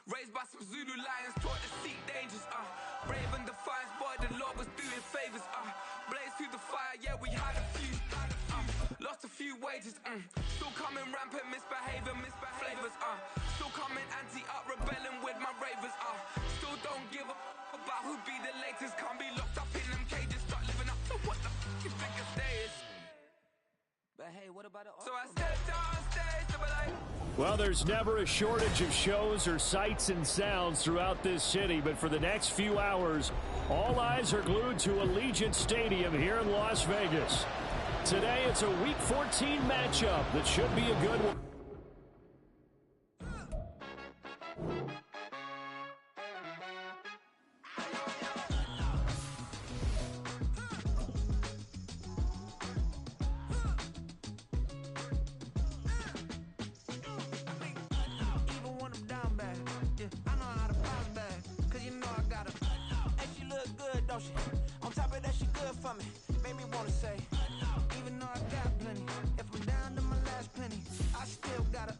Raised by some Zulu lions, taught to seek dangers, brave and defiant, boy, the Lord was doing favors, blaze through the fire, yeah, we had a few, lost a few wages, still coming rampant, misbehaving, flavors, still coming anti-up, rebelling with my ravers, still don't give a about who be the latest, can't be locked up in them cages, start living up to what the you think a day is. But hey, what about it? So I stepped on stage to be like... Well, there's never a shortage of shows or sights and sounds throughout this city, but for the next few hours, all eyes are glued to Allegiant Stadium here in Las Vegas. Today, it's a Week 14 matchup that should be a good one. On top of that, she good for me. Made me wanna say, even though I got plenty, if I'm down to my last penny, I still gotta,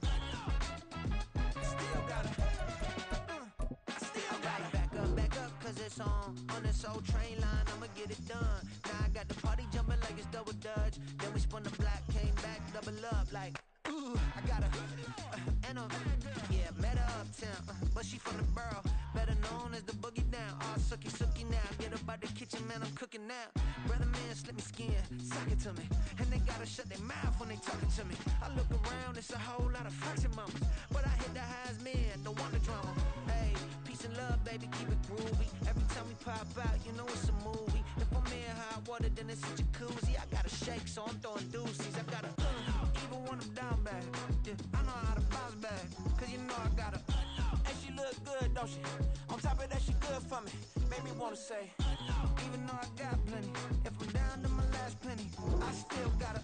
back up, cause it's on this old train line, I'ma get it done. Now I got the party jumping like it's double dutch. Then we spun the block, came back, double up like, ooh, I gotta, and yeah, met her uptown, but she from the borough, better known as the boogie down. All sookie now, get up out the kitchen, man, I'm cooking now. Brother man, slip me skin, suck it to me, and they gotta shut their mouth when they talking to me. I look around, it's a whole lot of fraction mamas, but I hit the highs, man, don't want the drama. Hey, peace and love, baby, keep it groovy. Every time we pop out, you know it's a movie. If I'm in hot water, then it's a jacuzzi. I gotta shake, so I'm throwing deuces. I gotta, even when I'm down bad, yeah, I know how to bounce back, cause you know I gotta, and she look good, don't she? On top of that, she good for me. Made me wanna say, even though I got plenty, if I'm down to my last penny, I still gotta,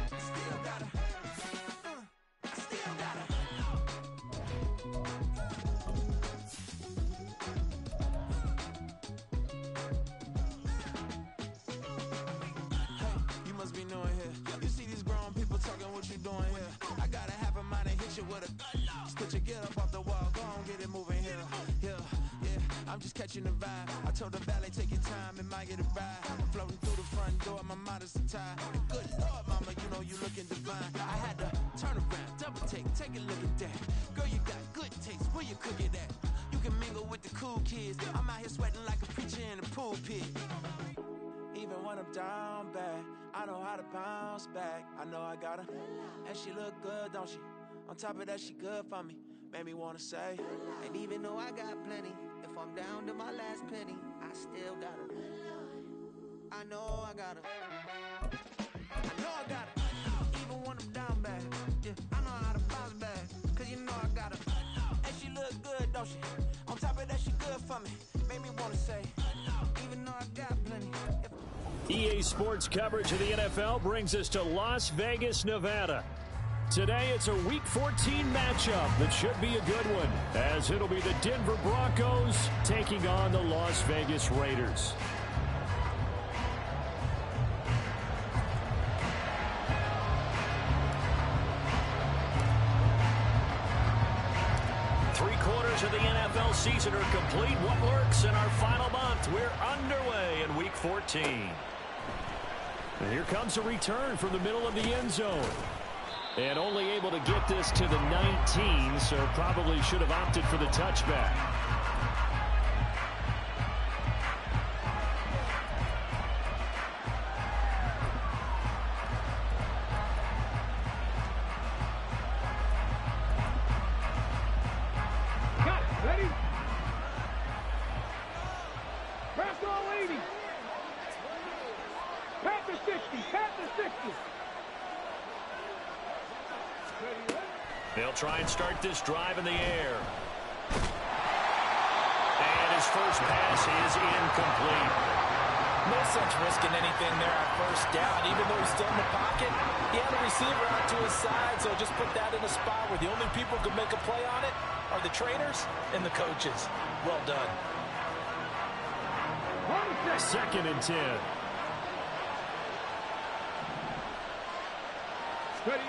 I still gotta. You must be knowing here. You see these grown people talking, what you doing here? I gotta have a mind and hit you with a put your get up off the wall, go on, get it moving here. Yeah, I'm just catching the vibe. I told the valet, take your time, it might get a ride. Floating through the front door, my mind is tied. Good Lord, mama, you know you looking divine. I had to turn around, double take a look at that. Girl, you got good taste, where you cook it at? You can mingle with the cool kids. I'm out here sweating like a preacher in a pulpit. Even when I'm down bad, I know how to bounce back. I know I gotta, and she look good, don't she? On top of that, she good for me. Made me wanna say, and even though I got plenty, if I'm down to my last penny, I still gotta, I know I gotta, even when I'm down bad, yeah, I know how to bounce back, cause you know I gotta, and she look good, don't she? On top of that, she good for me. Made me wanna say, even though I got plenty. EA Sports coverage of the NFL brings us to Las Vegas, Nevada. Today, it's a Week 14 matchup that should be a good one, as it'll be the Denver Broncos taking on the Las Vegas Raiders. Three-quarters of the NFL season are complete. What lurks in our final month? We're underway in Week 14. And here comes a return from the middle of the end zone. And only able to get this to the 19, so probably should have opted for the touchback. Got it. Ready? Press all 80. Pat the 60. Pat the 60. They'll try and start this drive in the air. And his first pass is incomplete. No sense risking anything there on first down. Even though he's still in the pocket, he had a receiver out to his side, so just put that in a spot where the only people who could make a play on it are the trainers and the coaches. Well done. 2nd and 10. Steady.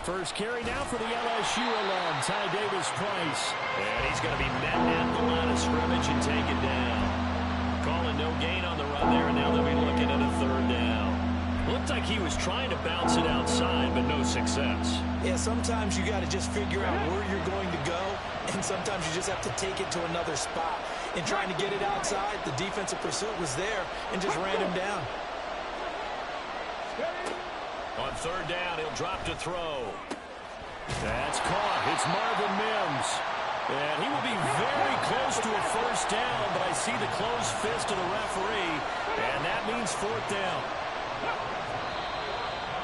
First carry now for the LSU alum, Ty Davis-Price. And he's going to be met at the line of scrimmage and taken down. Calling no gain on the run there, and now they'll be looking at a third down. Looked like he was trying to bounce it outside, but no success. Yeah, sometimes you got to just figure out where you're going to go, and sometimes you just have to take it to another spot. In trying to get it outside, the defensive pursuit was there and just ran him down. On third down, he'll drop to throw. That's caught. It's Marvin Mims. And he will be very close to a first down, but I see the closed fist of the referee, and that means fourth down.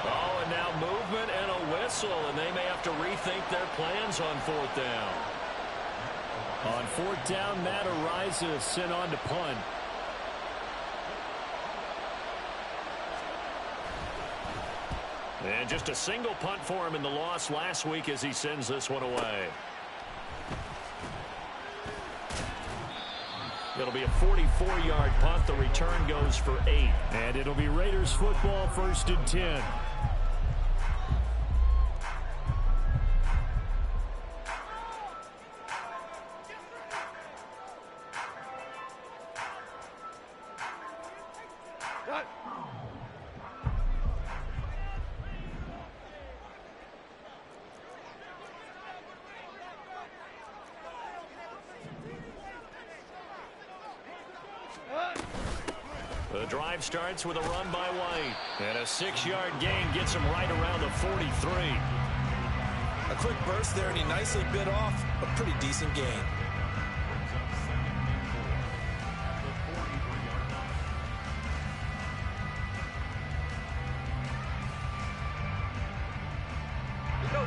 Oh, and now movement and a whistle, and they may have to rethink their plans on fourth down. On fourth down, Matt Ariza sent on to punt. And just a single punt for him in the loss last week as he sends this one away. It'll be a 44-yard punt. The return goes for 8. And it'll be Raiders football, 1st and 10. The drive starts with a run by White. And a 6-yard gain gets him right around the 43. A quick burst there, and he nicely bit off a pretty decent gain.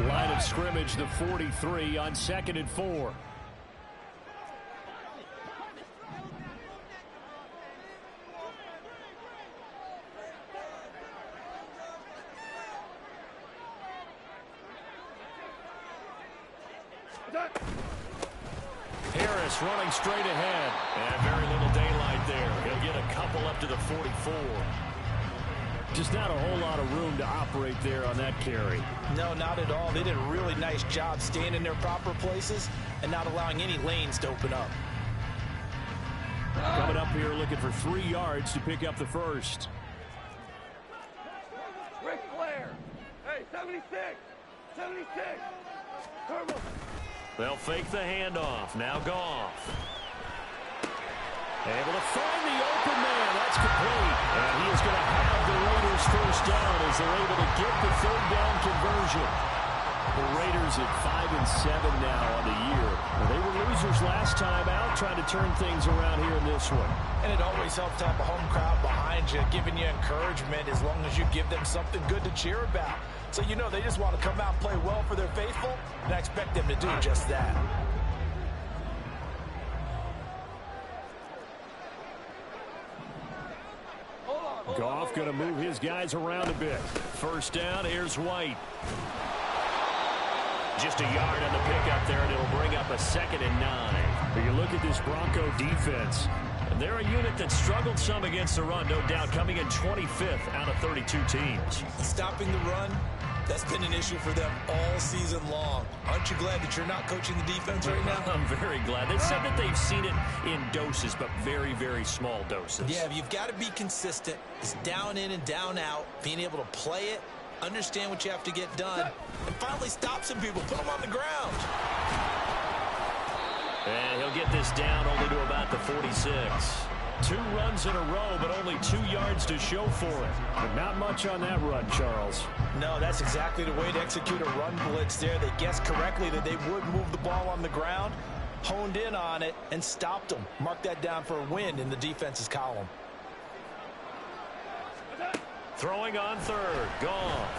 Line of scrimmage, the 43 on 2nd and 4. Harris running straight ahead. And very little daylight there. He'll get a couple up to the 44. Just not a whole lot of room to operate there on that carry. No, not at all. They did a really nice job staying in their proper places and not allowing any lanes to open up. Coming up here looking for 3 yards to pick up the first. Ric Flair. Hey, 76. 76. Turbo. They'll fake the handoff. Now Goff. Able to find the open man. That's complete. And he is going to have the Raiders first down as they're able to get the third down conversion. The Raiders at 5-7 now on the year. They were losers last time out, trying to turn things around here in this one. And it always helps to have a home crowd behind you, giving you encouragement as long as you give them something good to cheer about. So you know they just want to come out and play well for their faithful, and I expect them to do just that. Goff going to move his guys around a bit. First down, here's White. Just a yard on the pickup there, and it'll bring up a 2nd and 9. But you look at this Bronco defense, and they're a unit that struggled some against the run, no doubt, coming in 25th out of 32 teams. Stopping the run, that's been an issue for them all season long. Aren't you glad that you're not coaching the defense right now? I'm very glad. They said that they've seen it in doses, but very, very small doses. Yeah, you've got to be consistent. It's down in and down out, being able to play it, understand what you have to get done, and finally stop some people, put them on the ground. And he'll get this down only to about the 46. 2 runs in a row, but only 2 yards to show for it. But not much on that run, Charles. No, that's exactly the way to execute a run blitz there. They guessed correctly that they would move the ball on the ground, honed in on it, and stopped them. Mark that down for a win in the defense's column. Throwing on third, Goff.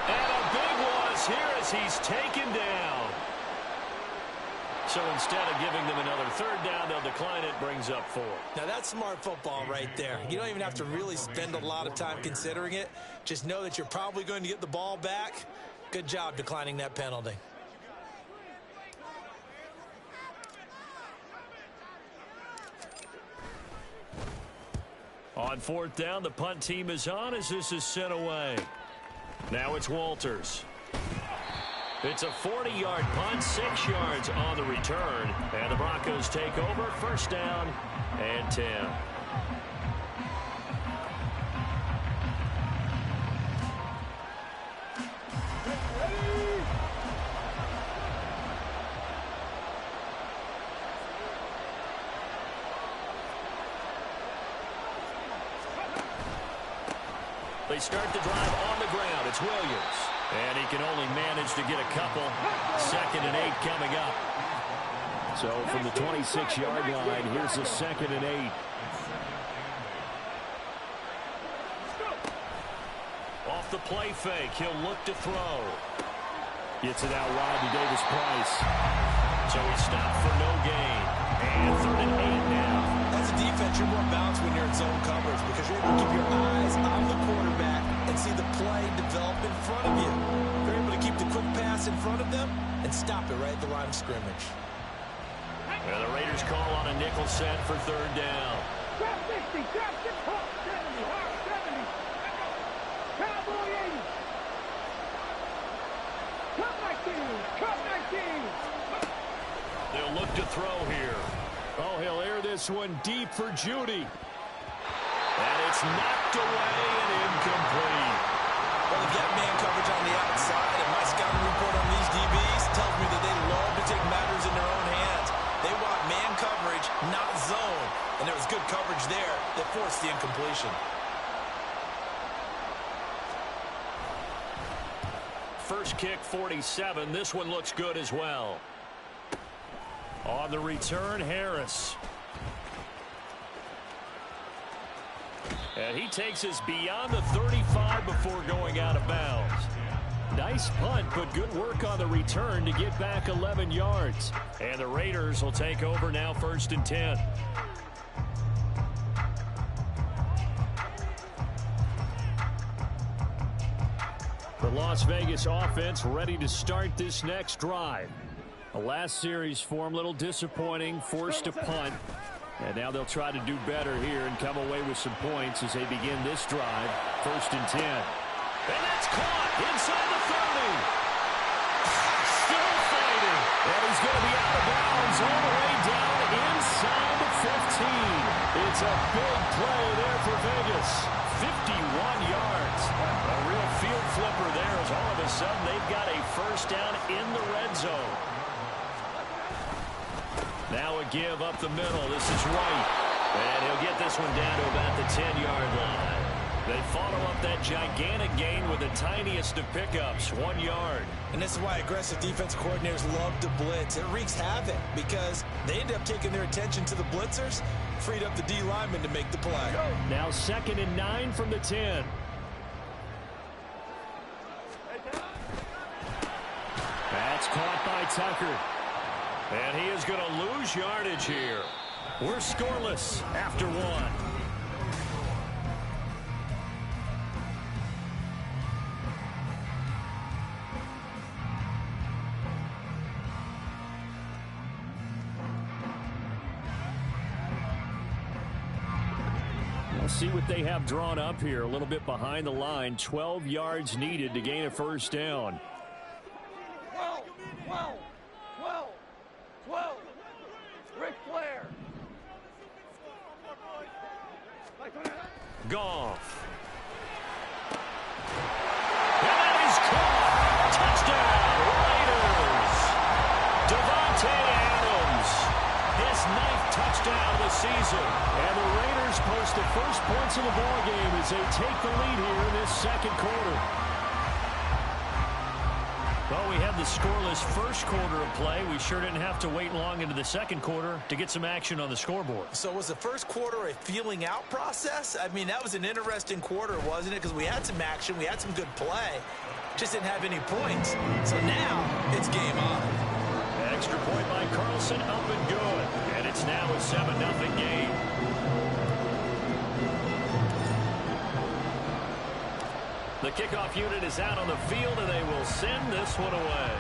And a big loss here as he's taken down. So instead of giving them another third down, they'll decline it, brings up 4. Now that's smart football right there. You don't even have to really spend a lot of time considering it. Just know that you're probably going to get the ball back. Good job declining that penalty. On fourth down, the punt team is on as this is sent away. Now it's Walters. It's a 40-yard punt, 6 yards on the return. And the Broncos take over, first down and 10. They start the drive on the ground. It's Williams. And he can only manage to get a couple. 2nd and 8 coming up. So from the 26-yard line, here's the 2nd and 8. Off the play fake, he'll look to throw. Gets it out wide to Davis Price. So he stopped for no gain. And 3rd and 8 now. As a defense, you're more balanced when you're in zone coverage because you're able to keep your eyes on the quarterback and see the play develop in front of you. You're able to keep the quick pass in front of them and stop it right at the line of scrimmage. Well, the Raiders call on a nickel set for 3rd down. Drop 60, drop 6, 70, hard 70. Cowboy 80. Cut 19, cut 19. They'll look to throw here. Oh, he'll air this one deep for Judy. And it's knocked away and incomplete. Well, they've got man coverage on the outside, and my scouting report on these DBs tells me that they love to take matters in their own hands. They want man coverage, not zone. And there was good coverage there that forced the incompletion. First kick, 47. This one looks good as well. On the return, Harris. And he takes us beyond the 35 before going out of bounds. Nice punt, but good work on the return to get back 11 yards. And the Raiders will take over now, 1st and 10. The Las Vegas offense ready to start this next drive. The last series for him, a little disappointing, forced to punt. And now they'll try to do better here and come away with some points as they begin this drive. 1st and 10. And that's caught inside the 30. Still fighting. And he's going to be out of bounds all the way down inside the 15. It's a big play there for Vegas. 51 yards. A real field flipper there as all of a sudden they've got a first down in the red zone. Now a give up the middle. This is White. And he'll get this one down to about the 10-yard line. They follow up that gigantic gain with the tiniest of pickups, 1 yard. And this is why aggressive defense coordinators love to blitz. It wreaks havoc because they end up taking their attention to the blitzers, freed up the D lineman to make the play. Now 2nd and 9 from the 10. That's caught by Tucker. And he is going to lose yardage here. We're scoreless after 1. We'll see what they have drawn up here. A little bit behind the line. 12 yards needed to gain a first down. 12, 12, 12, 12. Ric Flair. Goff. And that is caught. Touchdown, Raiders. Devontae Adams. His 9th touchdown of the season. And the Raiders post the first points of the ballgame as they take the lead here in this 2nd quarter. Well, we had the scoreless first quarter of play. We sure didn't have to wait long into the 2nd quarter to get some action on the scoreboard. So was the first quarter a feeling out process? I mean, that was an interesting quarter, wasn't it? Because we had some action, we had some good play. Just didn't have any points. So now it's game on. Extra point by Carlson, up and good. And it's now a 7-0 game. The kickoff unit is out on the field, and they will send this one away.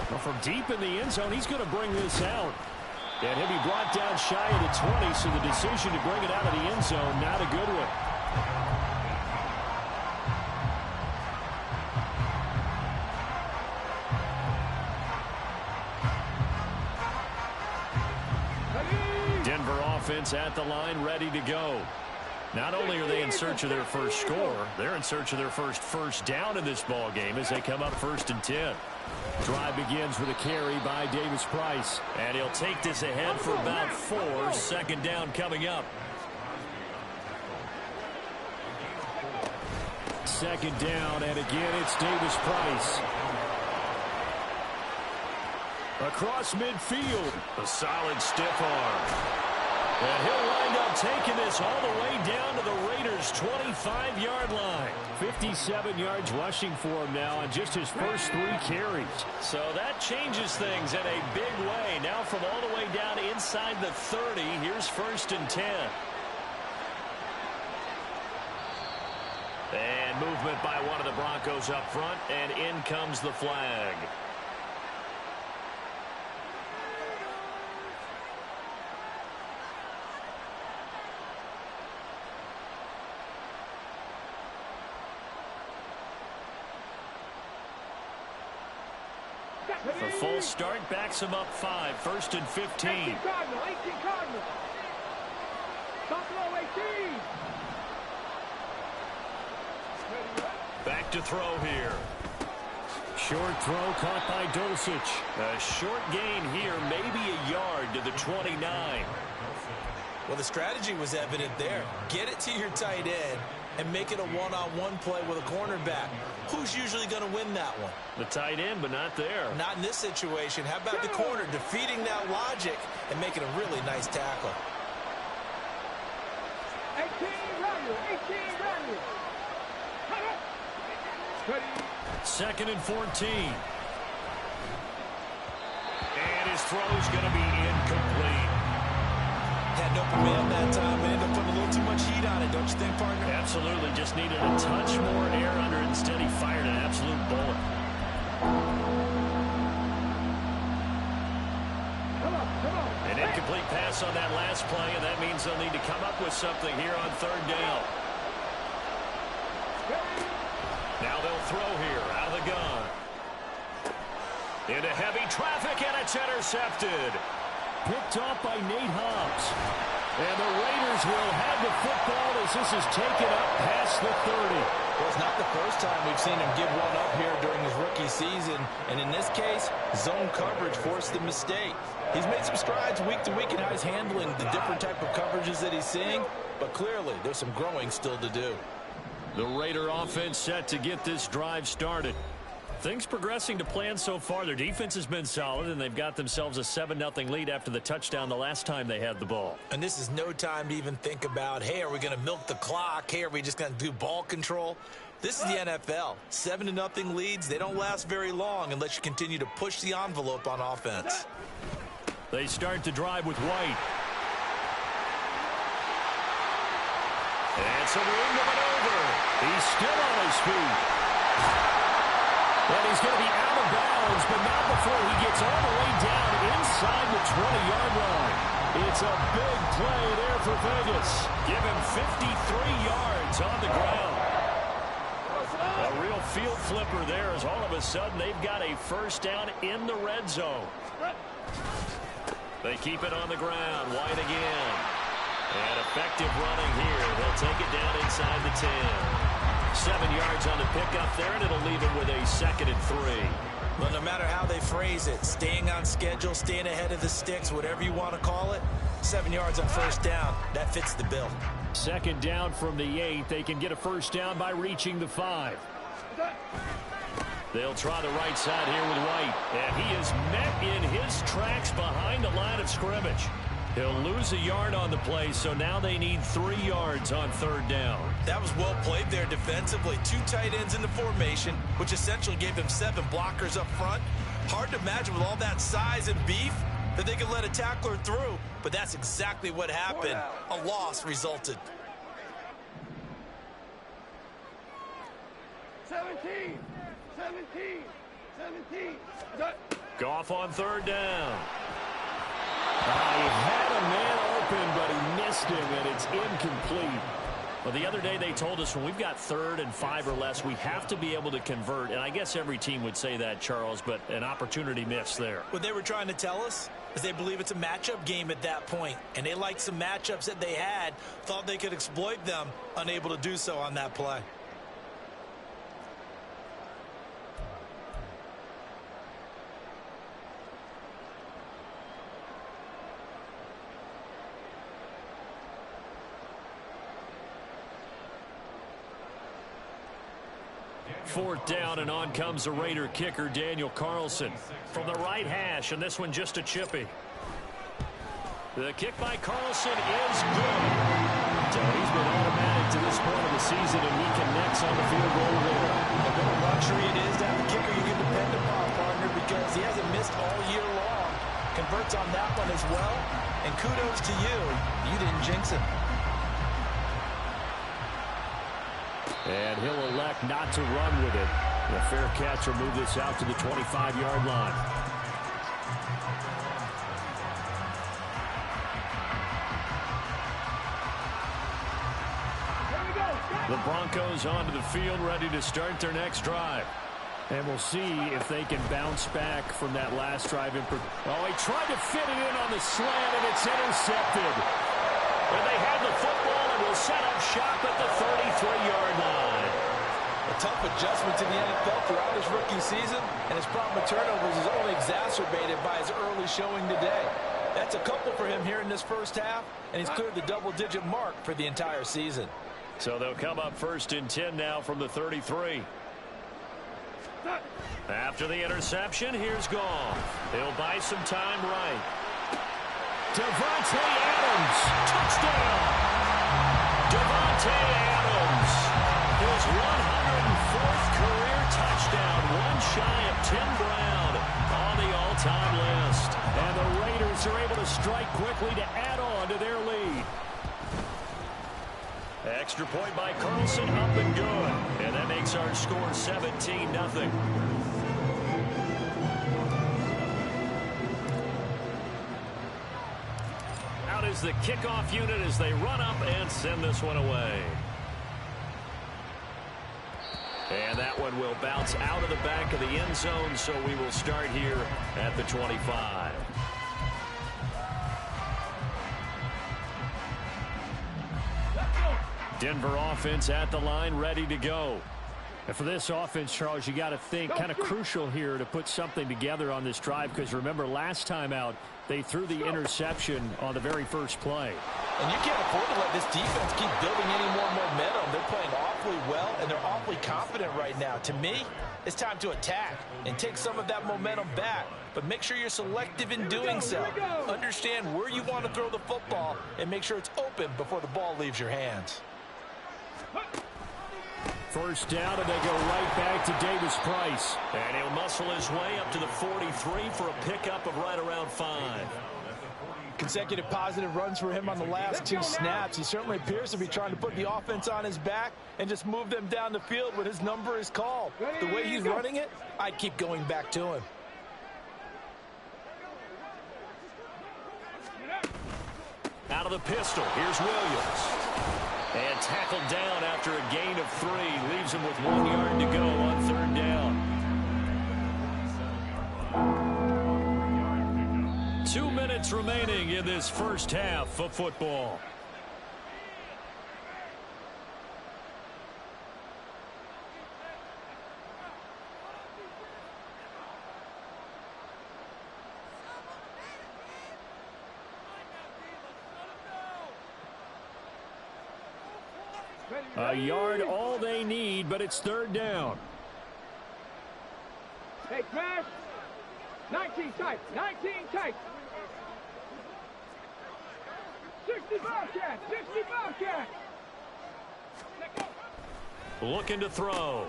Well, from deep in the end zone, he's going to bring this out. And he'll be brought down shy of the 20, so the decision to bring it out of the end zone, not a good one. Denver offense at the line, ready to go. Not only are they in search of their first score, they're in search of their first down in this ball game as they come up 1st and 10. Drive begins with a carry by Davis Price, and he'll take this ahead for about 4. 2nd down coming up. 2nd down, and again it's Davis Price. Across midfield, a solid stiff arm. And he'll wind up taking this all the way down to the Raiders' 25-yard line. 57 yards rushing for him now on just his first 3 carries. So that changes things in a big way. Now from all the way down inside the 30, here's 1st and 10. And movement by one of the Broncos up front, and in comes the flag. The full start backs him up 5. 1st and 15. 18 Cardinals. Buffalo 18. Back to throw here. Short throw caught by Dulcich. A short gain here, maybe a yard to the 29. Well, the strategy was evident there. Get it to your tight end and make it a one-on-one play with a cornerback. Who's usually going to win that one? The tight end, but not there. Not in this situation. How about the corner defeating that logic and making a really nice tackle? 18 Riders. 2nd and 14. And his throw's going to be incomplete. Had an open man that time, and ended up putting a little too much heat on it, don't you think, partner? Absolutely. Just needed a touch more air under it. Instead, he fired an absolute bullet. Come on. An incomplete pass on that last play, and that means they'll need to come up with something here on 3rd down. Now they'll throw here out of the gun. Into heavy traffic, and it's intercepted. Picked off by Nate Hobbs. And the Raiders will have the football as this is taken up past the 30. Well, it's not the first time we've seen him give one up here during his rookie season. And in this case, zone coverage forced the mistake. He's made some strides week to week in how he's handling the different type of coverages that he's seeing. But clearly, there's some growing still to do. The Raider offense set to get this drive started. Things progressing to plan so far. Their defense has been solid, and they've got themselves a 7-0 lead after the touchdown the last time they had the ball. And this is no time to even think about, hey, are we going to milk the clock? Hey, are we just going to do ball control? This is the NFL. 7-0 leads, they don't last very long unless you continue to push the envelope on offense. They start to drive with White. And some room to maneuver. He's still on his feet. And he's going to be out of bounds, but not before he gets all the way down inside the 20-yard line. It's a big play there for Vegas. Give him 53 yards on the ground. A real field flipper there as all of a sudden they've got a 1st down in the red zone. They keep it on the ground. White again. And effective running here. They'll take it down inside the 10. 7 yards on the pickup there, and it'll leave him with a 2nd and 3. Well, no matter how they phrase it, staying on schedule, staying ahead of the sticks, whatever you want to call it, 7 yards on 1st down, that fits the bill. 2nd down from the 8. They can get a 1st down by reaching the 5. They'll try the right side here with White, and he is met in his tracks behind the line of scrimmage. He'll lose a yard on the play, so now they need 3 yards on 3rd down. That was well played there defensively. 2 tight ends in the formation, which essentially gave them 7 blockers up front. Hard to imagine with all that size and beef that they could let a tackler through, but that's exactly what happened. A loss resulted. 17. Goff on 3rd down. He had a man open, but he missed him, and it's incomplete. Well, the other day they told us when we've got 3rd and 5 or less, we have to be able to convert. And I guess every team would say that, Charles, but an opportunity missed there. What they were trying to tell us is they believe it's a matchup game at that point. And they liked some matchups that they had, thought they could exploit them, unable to do so on that play. Fourth down, and on comes the Raider kicker, Daniel Carlson. From the right hash, and this one just a chippy. The kick by Carlson is good. So he's been automatic to this point of the season, and he connects on the field goal there. A bit of luxury it is to have a kicker you can depend upon, partner, because he hasn't missed all year long. Converts on that one as well, and kudos to you. You didn't jinx it. And he'll elect not to run with it. The fair catch will move this out to the 25-yard line. The Broncos onto the field, ready to start their next drive. And we'll see if they can bounce back from that last drive. Oh, he tried to fit it in on the slant, and it's intercepted. And they have the football and will set up shop at the 33-yard line. A tough adjustment to the NFL throughout his rookie season, and his problem with turnovers is only exacerbated by his early showing today. That's a couple for him here in this first half, and he's cleared the double-digit mark for the entire season. So they'll come up 1st and 10 now from the 33. After the interception, here's Goff. He'll buy some time right. Davante Adams, touchdown! Davante Adams, his 104th career touchdown, one shy of Tim Brown on the all-time list. And the Raiders are able to strike quickly to add on to their lead. Extra point by Carlson, up and good. And that makes our score 17-0. Out is the kickoff unit as they run up and send this one away. And that one will bounce out of the back of the end zone, so we will start here at the 25. Denver offense at the line, ready to go. And for this offense, Charles, you got to think kind of crucial here to put something together on this drive, because remember last time out they threw the interception on the very first play. And you can't afford to let this defense keep building any more momentum. They're playing awfully well, and they're awfully confident right now. To me, it's time to attack and take some of that momentum back. But make sure you're selective in doing so. Understand where you want to throw the football and make sure it's open before the ball leaves your hands. First down, and they go right back to Davis Price. And he'll muscle his way up to the 43 for a pickup of right around 5. Consecutive positive runs for him on the last 2 snaps. He certainly appears to be trying to put the offense on his back and just move them down the field when his number is called. The way he's running it, I'd keep going back to him. Out of the pistol, here's Williams. And tackled down after a gain of 3. Leaves him with 1 yard to go on 3rd down. 2 minutes remaining in this first half of football. A yard all they need, but it's 3rd down. Hey, Smash. 19 tight. 19 tight. 60 Bobcat. 60 Bobcat. Looking to throw.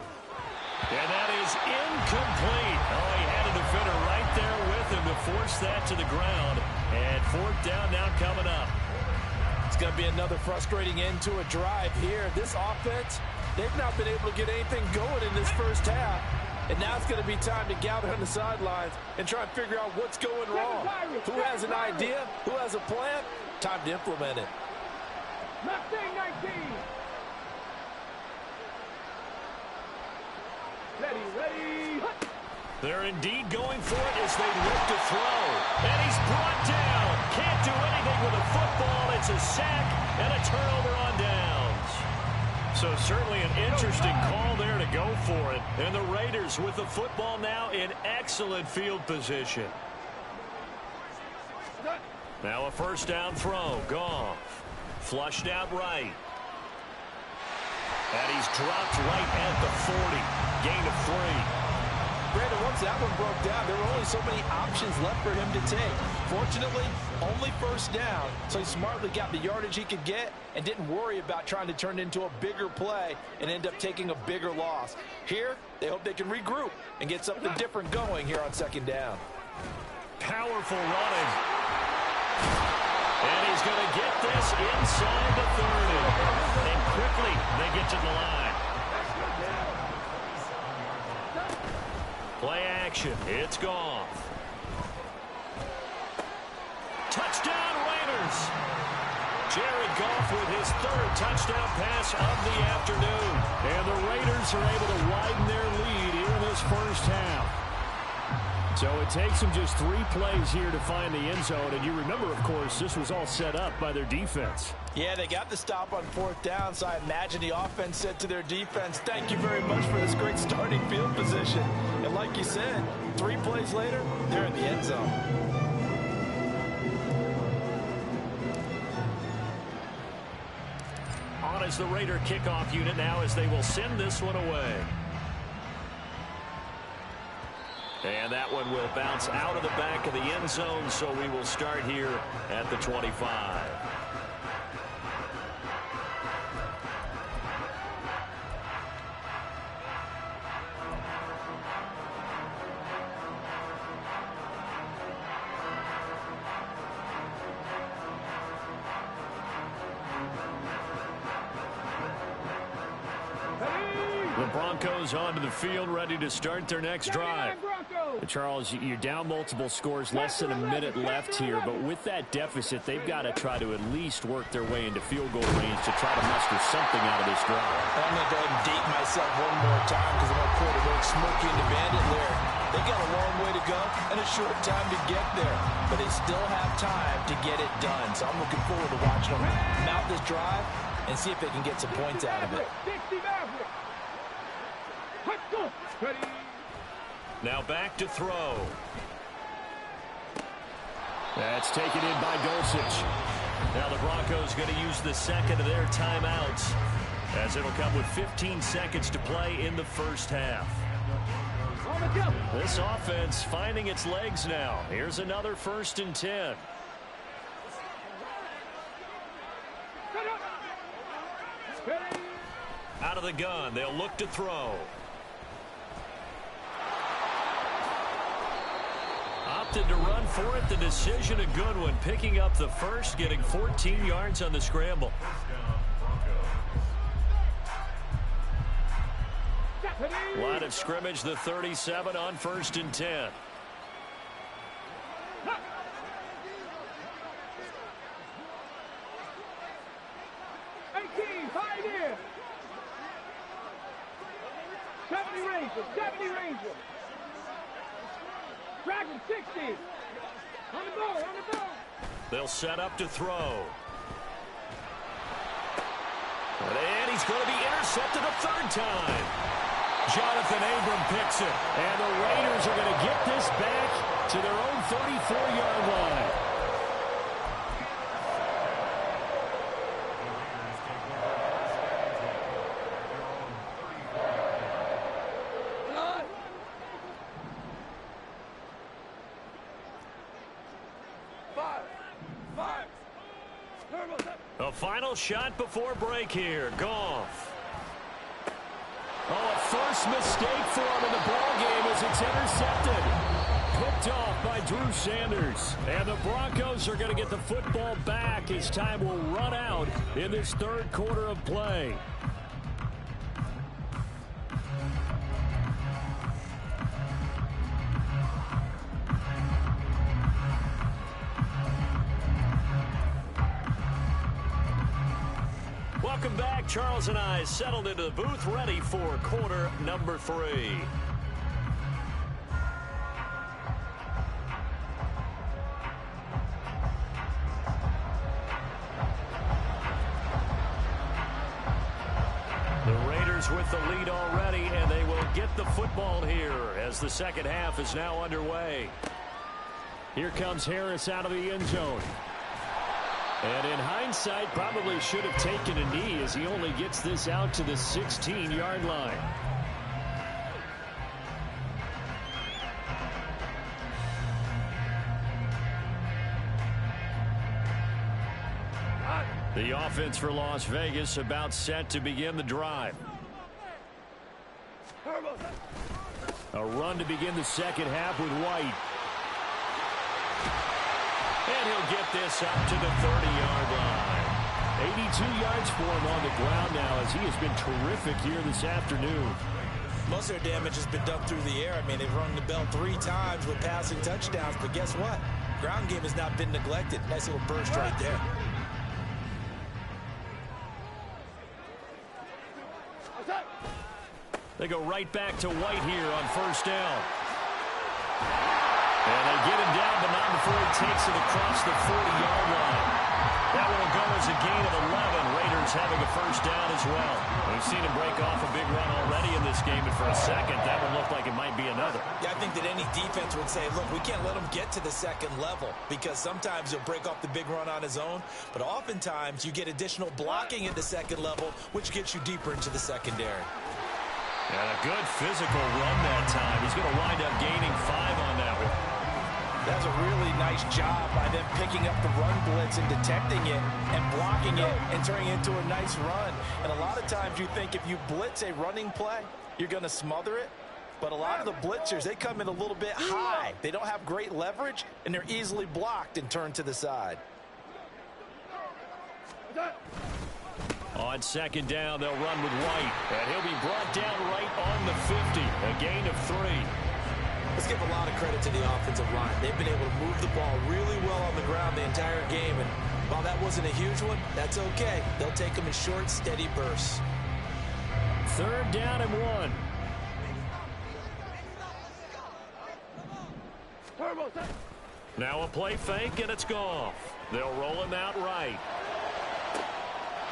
And that is incomplete. Oh, he had a defender right there with him to force that to the ground. And 4th down now coming up. It's going to be another frustrating end to a drive here. This offense, they've not been able to get anything going in this first half. And now it's going to be time to gather on the sidelines and try and figure out what's going wrong. Who has an idea? Who has a plan? Time to implement it. Mustang 19. Ready. They're indeed going for it as they look to throw. And he's brought down. Can't do anything with a football. It's a sack and a turnover on downs. So certainly an interesting call there to go for it. And the Raiders with the football now in excellent field position. Now a first down throw. Goff. Flushed out right. And he's dropped right at the 40. Gain of 3. Brandon, once that one broke down, there were only so many options left for him to take. Fortunately, only first down, so he smartly got the yardage he could get and didn't worry about trying to turn it into a bigger play and end up taking a bigger loss. Here, they hope they can regroup and get something different going here on second down. Powerful running. And he's going to get this inside the 30. And quickly, they get to the line. Play action. It's Goff. Touchdown, Raiders. Jared Goff with his third touchdown pass of the afternoon. And the Raiders are able to widen their lead here in this first half. So it takes them just 3 plays here to find the end zone. And you remember, of course, this was all set up by their defense. Yeah, they got the stop on fourth down, so I imagine the offense said to their defense, thank you very much for this great starting field position. And like you said, 3 plays later, they're in the end zone. On is the Raider kickoff unit now as they will send this one away. And that one will bounce out of the back of the end zone, so we will start here at the 25. The Broncos onto the field, ready to start their next drive. Charles, you're down multiple scores, less than a minute left here, but with that deficit, they've got to try to at least work their way into field goal range to try to muster something out of this drive. I'm going to go ahead and date myself one more time because I'm a quarterback smoking the bandit lyric. They got a long way to go and a short time to get there, but they still have time to get it done. So I'm looking forward to watching them mount this drive and see if they can get some points out of it. Now back to throw. That's taken in by Dulcich. Now the Broncos going to use the second of their timeouts as it'll come with 15 seconds to play in the first half. This offense finding its legs now. Here's another 1st and 10. Out of the gun, they'll look to throw. Opted to run for it. The decision a good one. Picking up the first, getting 14 yards on the scramble. Line of scrimmage, the 37 on 1st and 10. Pioneer. 70 Ranger. Dragon 60. On the ball. They'll set up to throw. And he's going to be intercepted a 3rd time. Jonathan Abram picks it. And the Raiders are going to get this back to their own 34-yard line. A final shot before break here. Goff. Oh, a first mistake for him in the ballgame as it's intercepted. Picked off by Drew Sanders. And the Broncos are going to get the football back as time will run out in this 3rd quarter of play. Welcome back. Charles and I settled into the booth, ready for quarter number 3. The Raiders with the lead already, and they will get the football here as the second half is now underway. Here comes Harris out of the end zone. And in hindsight, probably should have taken a knee as he only gets this out to the 16-yard line. The offense for Las Vegas about set to begin the drive. A run to begin the second half with White. And he'll get this up to the 30-yard line. 82 yards for him on the ground now as he has been terrific here this afternoon. Most of their damage has been done through the air. I mean, they've rung the bell 3 times with passing touchdowns, but guess what? Ground game has not been neglected. Nice little burst right there. They go right back to White here on first down. And they get him down, but not before he takes it across the 40-yard line. That will go as a gain of 11. Raiders having a first down as well. We've seen him break off a big run already in this game, and for a second, that one looked like it might be another. Yeah, I think that any defense would say, look, we can't let him get to the second level because sometimes he'll break off the big run on his own, but oftentimes you get additional blocking at the second level, which gets you deeper into the secondary. And a good physical run that time. He's going to wind up gaining 5 on that one. That's a really nice job by them picking up the run blitz and detecting it and blocking it and turning it into a nice run. And a lot of times you think if you blitz a running play, you're going to smother it. But a lot of the blitzers, they come in a little bit high. They don't have great leverage, and they're easily blocked and turned to the side. On second down, they'll run with White. And he'll be brought down right on the 50. A gain of 3. Let's give a lot of credit to the offensive line. They've been able to move the ball really well on the ground the entire game. And while that wasn't a huge one, that's okay. They'll take them in short, steady bursts. Third down and 1. Now a play fake, and it's Goff. They'll roll him out right.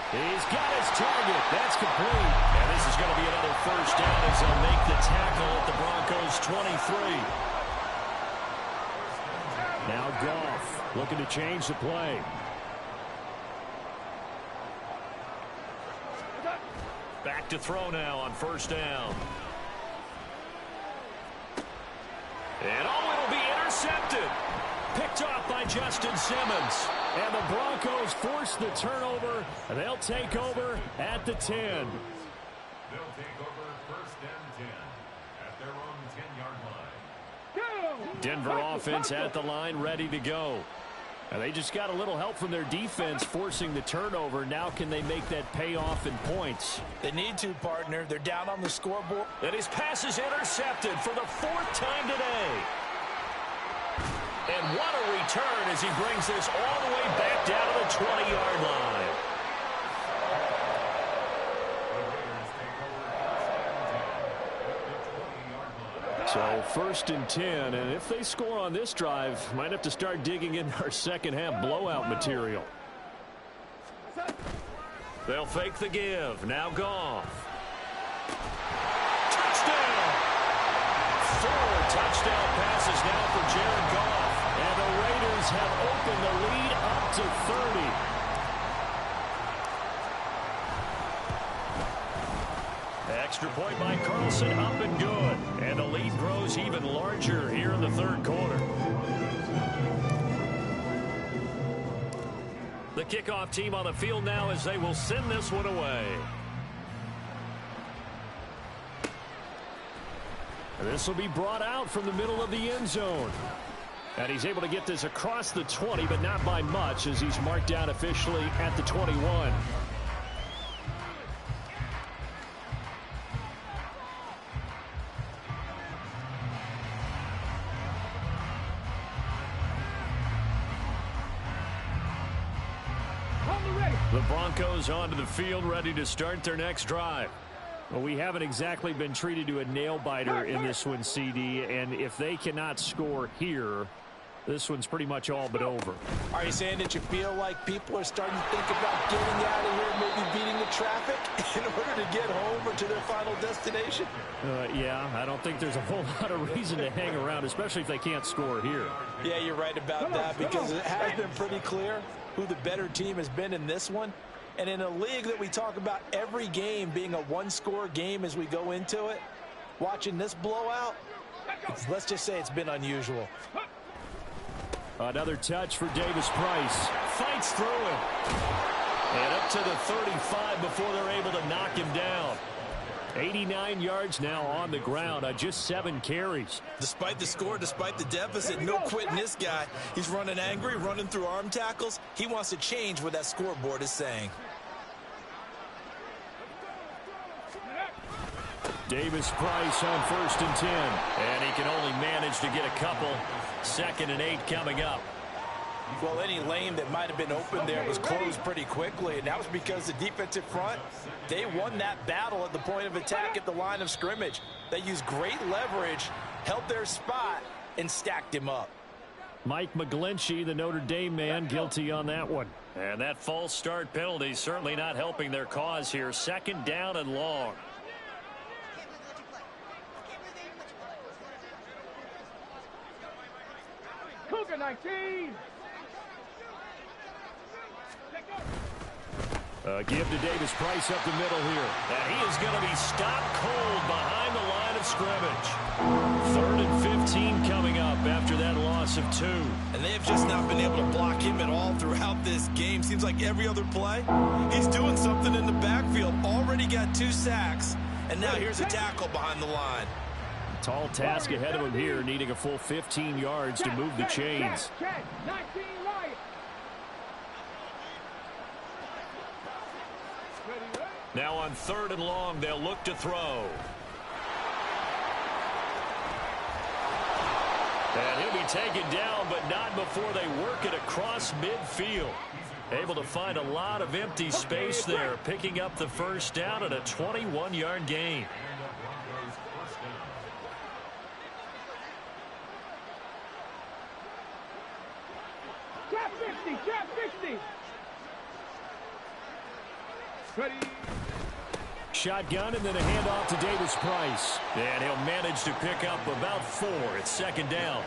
He's got his target. That's complete. And this is going to be another first down as they'll make the tackle at the Broncos' 23. Now Goff looking to change the play. Back to throw now on first down. And it'll be intercepted. Picked off by Justin Simmons. And the Broncos force the turnover. They'll take over at the 10. They'll take over first and 10 at their own 10-yard line. Denver offense at the line, ready to go. And they just got a little help from their defense forcing the turnover. Now can they make that pay off in points? They need to, partner. They're down on the scoreboard. And his pass is intercepted for the 4th time today. And what a return as he brings this all the way back down to the 20-yard line. So first and 10, and if they score on this drive, might have to start digging in our second half blowout material. They'll fake the give. Now Goff. Touchdown! 4 touchdown passes now for Jared Goff. And the Raiders have opened the lead up to 30. Extra point by Carlson, up and good. And the lead grows even larger here in the third quarter. The kickoff team on the field now as they will send this one away. This will be brought out from the middle of the end zone. And he's able to get this across the 20, but not by much as he's marked down officially at the 21. The The Broncos onto the field, ready to start their next drive. Well, we haven't exactly been treated to a nail-biter in this one, CD, and if they cannot score here, this one's pretty much all but over. Are you saying that you feel like people are starting to think about getting out of here, maybe beating the traffic in order to get home or to their final destination? Yeah, I don't think there's a whole lot of reason to hang around, especially if they can't score here. Yeah, you're right about that, because it has been pretty clear who the better team has been in this one. And in a league that we talk about every game being a one-score game as we go into it, watching this blowout, let's just say it's been unusual. Another touch for Davis Price. Fights through him. And up to the 35 before they're able to knock him down. 89 yards now on the ground on just 7 carries. Despite the score, despite the deficit, no quitting this guy. He's running angry, running through arm tackles. He wants to change what that scoreboard is saying. Davis Price on 1st and 10. And he can only manage to get a couple. 2nd and 8 coming up. Well, any lane that might have been open there was closed pretty quickly, and that was because the defensive front, they won that battle at the point of attack at the line of scrimmage. They used great leverage, held their spot, and stacked him up. Mike McGlinchey, the Notre Dame man, guilty on that one. And that false start penalty certainly not helping their cause here. 2nd down and long. Cougar 19. Give to Davis Price up the middle here. And he is going to be stopped cold behind the line of scrimmage. 3rd and 15 coming up after that loss of 2. And they have just not been able to block him at all throughout this game. Seems like every other play, he's doing something in the backfield. Already got 2 sacks, and now here's a tackle behind the line. Tall task ahead of him here, needing a full 15 yards to move the chains. Check. 19 right. Now on 3rd and long, they'll look to throw. And he'll be taken down, but not before they work it across midfield. Able to find a lot of empty space there, picking up the 1st down at a 21-yard gain. Trap 50. Trap 50. Ready. Shotgun and then a handoff to Davis Price. And he'll manage to pick up about 4. It's 2nd down.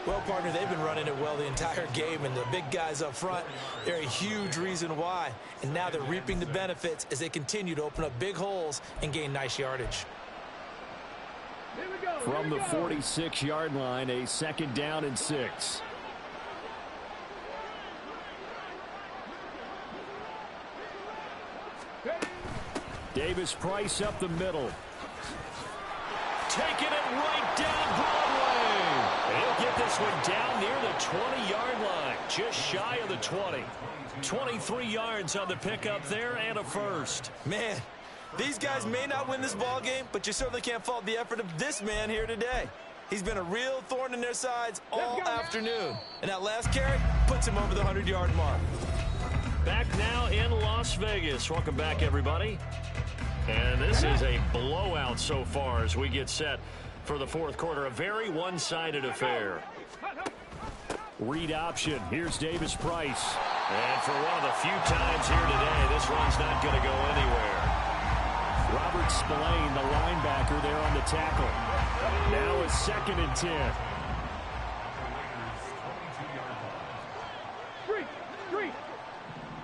Well, partner, they've been running it well the entire game, and the big guys up front, they're a huge reason why. And now they're reaping the benefits as they continue to open up big holes and gain nice yardage. Here we go. From the 46-yard line, a 2nd down and 6. Davis Price up the middle. Taking it right down Broadway. He'll get this one down near the 20-yard line. Just shy of the 20. 23 yards on the pickup there and a 1st. Man, these guys may not win this ball game, but you certainly can't fault the effort of this man here today. He's been a real thorn in their sides all afternoon. And that last carry puts him over the 100-yard mark. Back now in Las Vegas. Welcome back, everybody. And this is a blowout so far as we get set for the 4th quarter. A very one-sided affair. Read option. Here's Davis Price. And for one of the few times here today, this run's not going to go anywhere. Robert Spillane, the linebacker, there on the tackle. Now a 2nd and 10. Street.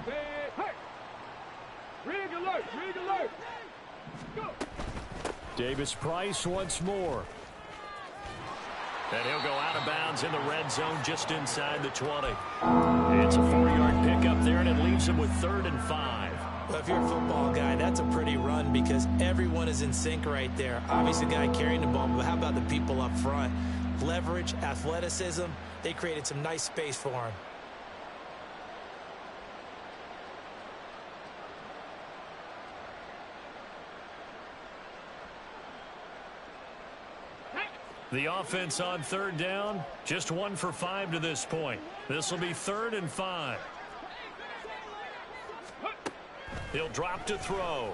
Hey. Rig alert. Go. Davis Price once more. And he'll go out of bounds in the red zone just inside the 20. It's a 4-yard pickup there, and it leaves him with 3rd and 5. Well, if you're a football guy, that's a pretty run because everyone is in sync right there. Obviously, the guy carrying the ball, but how about the people up front? Leverage, athleticism, they created some nice space for him. The offense on 3rd down, just 1 for 5 to this point. This will be 3rd and 5. He'll drop to throw.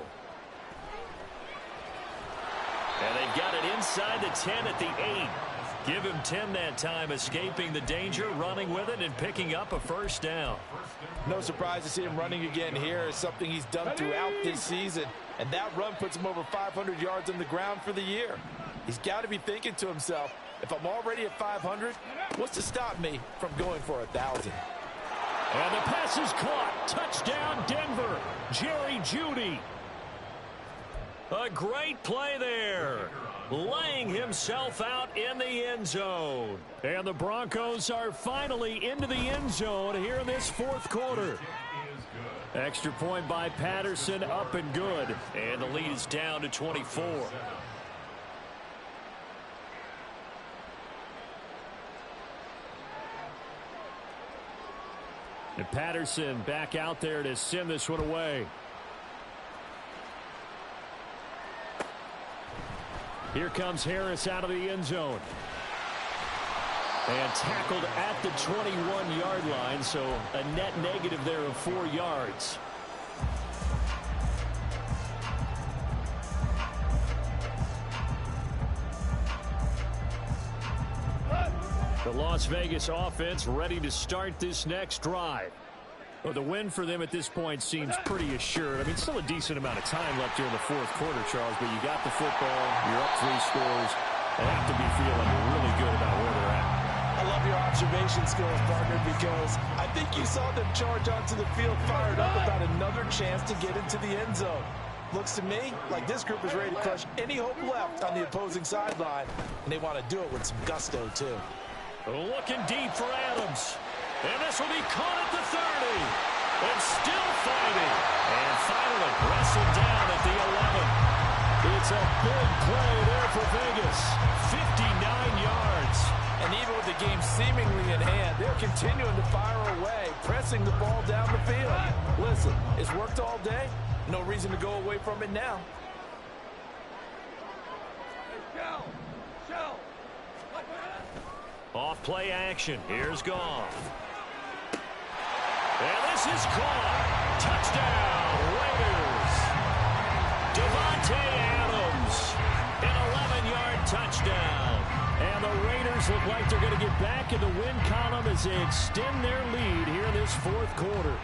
And they've got it inside the 10 at the 8. Give him 10 that time, escaping the danger, running with it, and picking up a first down. No surprise to see him running again here. It's something he's done throughout this season. And that run puts him over 500 yards on the ground for the year. He's got to be thinking to himself, if I'm already at 500, what's to stop me from going for 1,000? And the pass is caught. Touchdown, Denver. Jerry Jeudy. A great play there. Laying himself out in the end zone. And the Broncos are finally into the end zone here in this fourth quarter. Extra point by Patterson, up and good. And the lead is down to 24. And Patterson back out there to send this one away. Here comes Harris out of the end zone. And tackled at the 21-yard line, so a net negative there of 4 yards. The Las Vegas offense ready to start this next drive. Well, the win for them at this point seems pretty assured. I mean, still a decent amount of time left here in the fourth quarter, Charles, but you got the football, you're up 3 scores. They have to be feeling really good about where they're at. I love your observation skills, partner, because I think you saw them charge onto the field fired up about another chance to get into the end zone. Looks to me like this group is ready to crush any hope left on the opposing sideline, and they want to do it with some gusto, too. Looking deep for Adams. And this will be caught at the 30. And still fighting. And finally wrestled down at the 11. It's a big play there for Vegas. 59 yards. And even with the game seemingly in hand, they're continuing to fire away, pressing the ball down the field. Listen, it's worked all day. No reason to go away from it now. Off play action. Here's Goff. And this is caught. Touchdown, Raiders. Devontae Adams. An 11-yard touchdown. And the Raiders look like they're going to get back in the win column as they extend their lead here in this fourth quarter.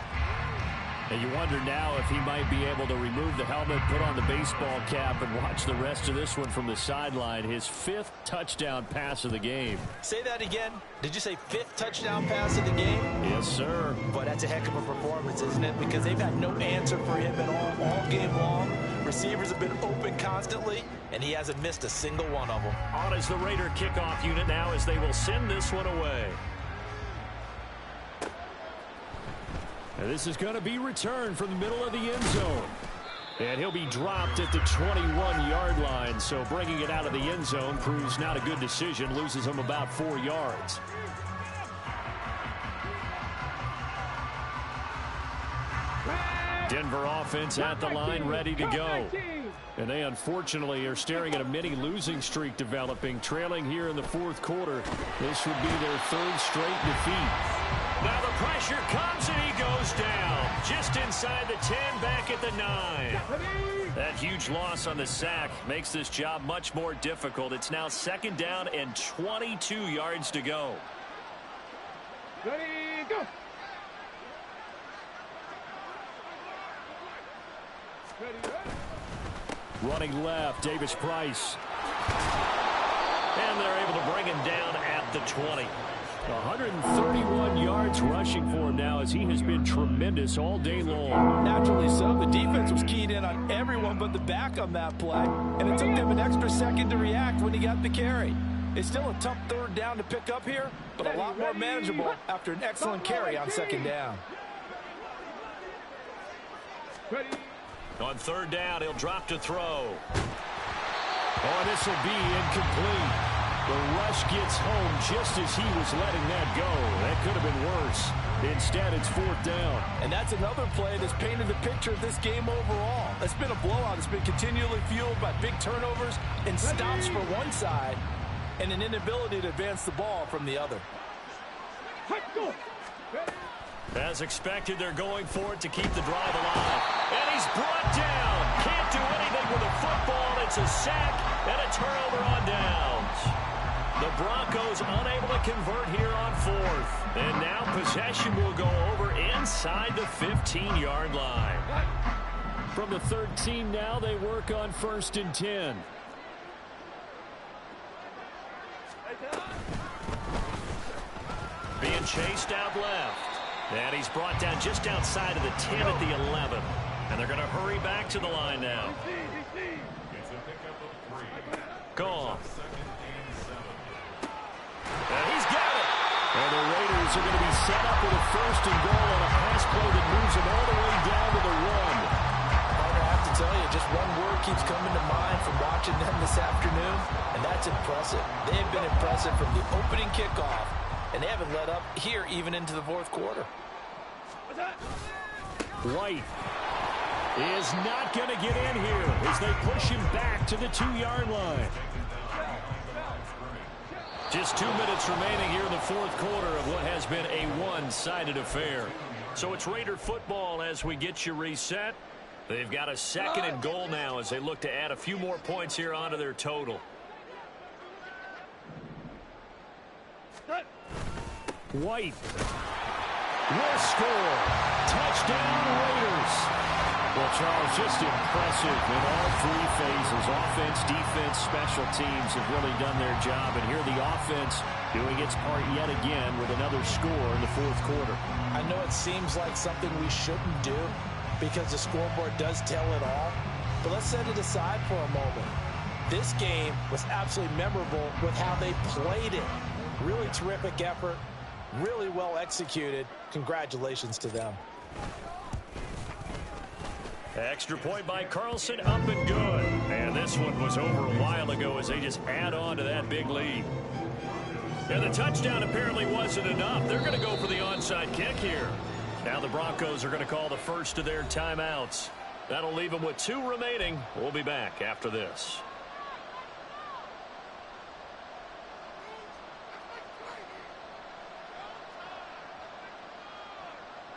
And you wonder now if he might be able to remove the helmet, put on the baseball cap, and watch the rest of this one from the sideline. His 5th touchdown pass of the game. Say that again. Did you say 5th touchdown pass of the game? Yes, sir. Boy, that's a heck of a performance, isn't it? Because they've had no answer for him at all game long. Receivers have been open constantly, and he hasn't missed a single one of them. On is the Raider kickoff unit now as they will send this one away. And this is going to be returned from the middle of the end zone. And he'll be dropped at the 21-yard line. So bringing it out of the end zone proves not a good decision. Loses him about 4 yards. Denver offense at the line, ready to go. And they unfortunately are staring at a mini losing streak developing, trailing here in the fourth quarter. This would be their 3rd straight defeat. Now the pressure comes and he goes down. Just inside the 10, back at the 9. That huge loss on the sack makes this job much more difficult. It's now 2nd down and 22 yards to go. Ready, go. Running left, Davis Price. And they're able to bring him down at the 20. 131 yards rushing for him now as he has been tremendous all day long. Naturally so. The defense was keyed in on everyone but the back on that play, and it took them an extra second to react when he got the carry. It's still a tough 3rd down to pick up here, but a lot more manageable after an excellent carry on 2nd down. On 3rd down, he'll drop to throw. Oh, this will be incomplete. The rush gets home just as he was letting that go. That could have been worse. Instead, it's 4th down. And that's another play that's painted the picture of this game overall. It's been a blowout. It's been continually fueled by big turnovers and stops for one side and an inability to advance the ball from the other. As expected, they're going for it to keep the drive alive. And he's brought down. Can't do anything with a football. It's a sack and a turnover on downs. The Broncos unable to convert here on fourth. And now possession will go over inside the 15-yard line. From the 13 now, they work on 1st and 10. Being chased out left. And he's brought down just outside of the 10 at the 11. And they're going to hurry back to the line now. It's a pickup of 3. Gone. And he's got it. And the Raiders are going to be set up with a 1st and goal on a pass play that moves them all the way down to the 1. I have to tell you, just one word keeps coming to mind from watching them this afternoon, and that's impressive. They have been impressive from the opening kickoff, and they haven't let up here even into the 4th quarter. White is not going to get in here as they push him back to the 2-yard line. Just 2 minutes remaining here in the 4th quarter of what has been a one-sided affair. So it's Raider football as we get you reset. They've got a 2nd and goal now as they look to add a few more points here onto their total. White will score. Touchdown, Raiders. Well, Charles, just impressive in all 3 phases. Offense, defense, special teams have really done their job. And here the offense doing its part yet again with another score in the 4th quarter. I know it seems like something we shouldn't do because the scoreboard does tell it all. But let's set it aside for a moment. This game was absolutely memorable with how they played it. Really terrific effort. Really well executed. Congratulations to them. Extra point by Carlson, up and good. And this one was over a while ago as they just add on to that big lead. And the touchdown apparently wasn't enough. They're going to go for the onside kick here. Now the Broncos are going to call the first of their timeouts. That'll leave them with 2 remaining. We'll be back after this.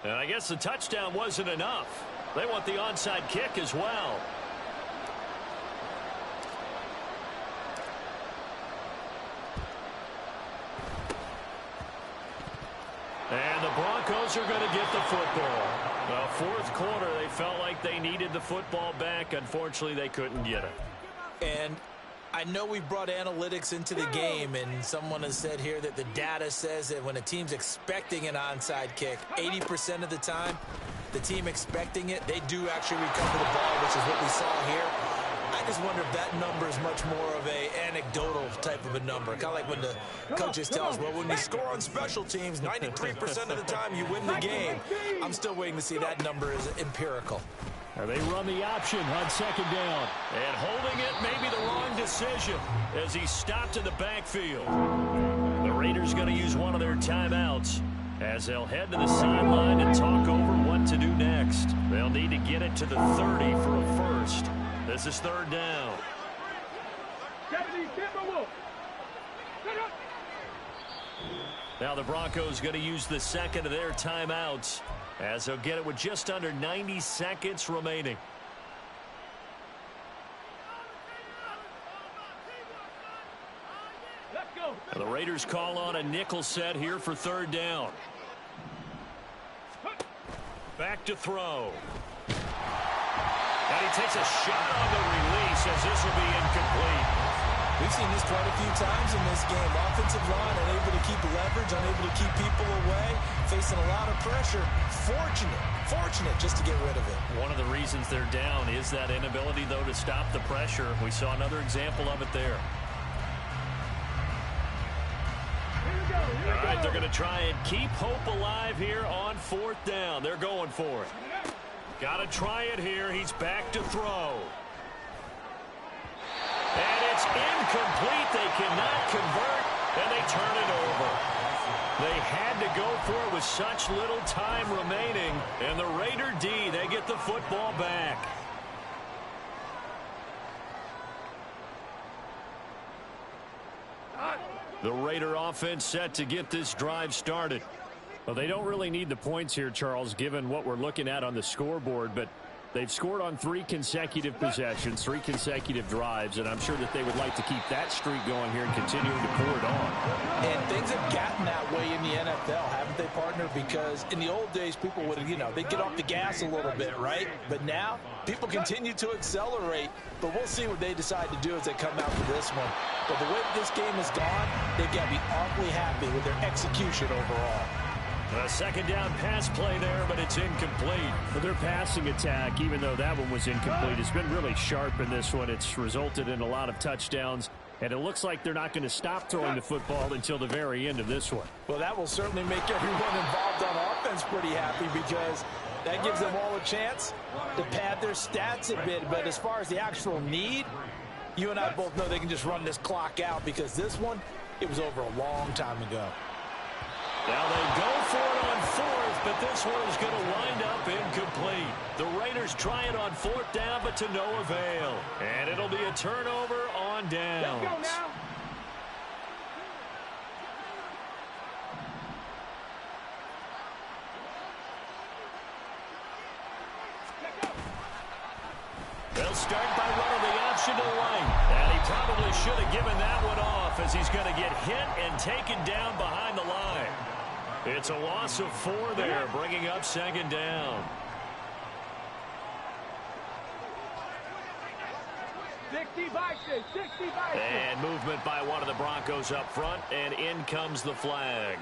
And I guess the touchdown wasn't enough. They want the onside kick as well. And the Broncos are going to get the football. The 4th quarter, they felt like they needed the football back. Unfortunately, they couldn't get it. And I know we brought analytics into the game, and someone has said here that the data says that when a team's expecting an onside kick, 80% of the time, the team expecting it, they do actually recover the ball, which is what we saw here. I just wonder if that number is much more of a anecdotal type of a number. Kind of like when the coaches tell us, well, when you score on special teams, 93% of the time you win the game. I'm still waiting to see that number is empirical. They run the option on 2nd down. And holding it may be the wrong decision as he stopped in the backfield. The Raiders going to use one of their timeouts as they'll head to the sideline and talk over what to do next. They'll need to get it to the 30 for a first. This is 3rd down. Now the Broncos going to use the 2nd of their timeouts as they'll get it with just under 90 seconds remaining. And the Raiders call on a nickel set here for 3rd down. Back to throw. And he takes a shot on the release as this will be incomplete. We've seen this quite a few times in this game. Offensive line unable to keep leverage, unable to keep people away, facing a lot of pressure. Fortunate just to get rid of it. One of the reasons they're down is that inability, though, to stop the pressure. We saw another example of it there. All right, they're going to try and keep hope alive here on 4th down. They're going for it. Got to try it here. He's back to throw. And it's incomplete. They cannot convert, and they turn it over. They had to go for it with such little time remaining. And the Raider D, they get the football back. The Raider offense set to get this drive started. Well, they don't really need the points here, Charles, given what we're looking at on the scoreboard, but they've scored on 3 consecutive possessions, 3 consecutive drives, and I'm sure that they would like to keep that streak going here and continuing to pour it on. And things have gotten that way in the NFL, haven't they, partner? Because in the old days, people would, they'd get off the gas a little bit, right? But now, people continue to accelerate, but we'll see what they decide to do as they come out for this one. But the way this game has gone, they've got to be awfully happy with their execution overall. A second down pass play there, but it's incomplete. But their passing attack, even though that one was incomplete, has been really sharp in this one. It's resulted in a lot of touchdowns, and it looks like they're not going to stop throwing the football until the very end of this one. Well, that will certainly make everyone involved on offense pretty happy because that gives them all a chance to pad their stats a bit. But as far as the actual need, you and I both know they can just run this clock out because this one, it was over a long time ago. Now they go for it on 4th, but this one is going to wind up incomplete. The Raiders try it on 4th down, but to no avail. And it'll be a turnover on downs. Let's go now. They'll start by running the option to the right. And he probably should have given that one off as he's going to get hit and taken down behind the line. It's a loss of 4 there, bringing up 2nd down. 60 boxes, 60 boxes. And movement by one of the Broncos up front, and in comes the flag.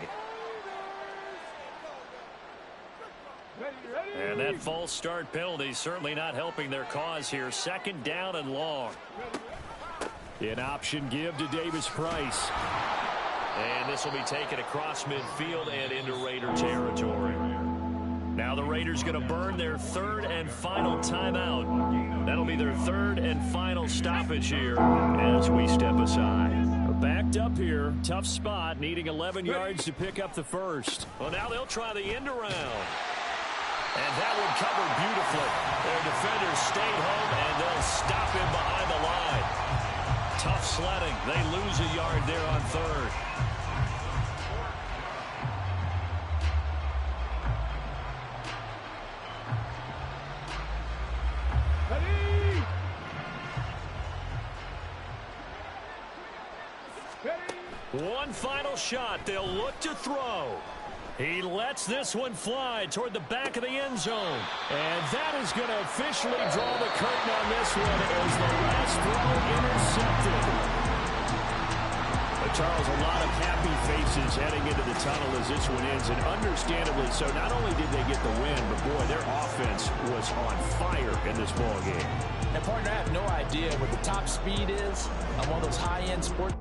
Ready. And that false start penalty certainly not helping their cause here. 2nd down and long. An option give to Davis Price. And this will be taken across midfield and into Raider territory. Now the Raiders going to burn their 3rd and final timeout. That'll be their 3rd and final stoppage here as we step aside. Backed up here, tough spot, needing 11 yards to pick up the first. Well, now they'll try the end around. And that one covered beautifully. Their defenders stayed home, and they'll stop him behind the line. Tough sledding. They lose a yard there on 3rd. One final shot. They'll look to throw. He lets this one fly toward the back of the end zone. And that is going to officially draw the curtain on this one as the last throw intercepted. But Charles, a lot of happy faces heading into the tunnel as this one ends, and understandably so. Not only did they get the win, but boy, their offense was on fire in this ball game. And partner, I have no idea what the top speed is on one of those high-end sports.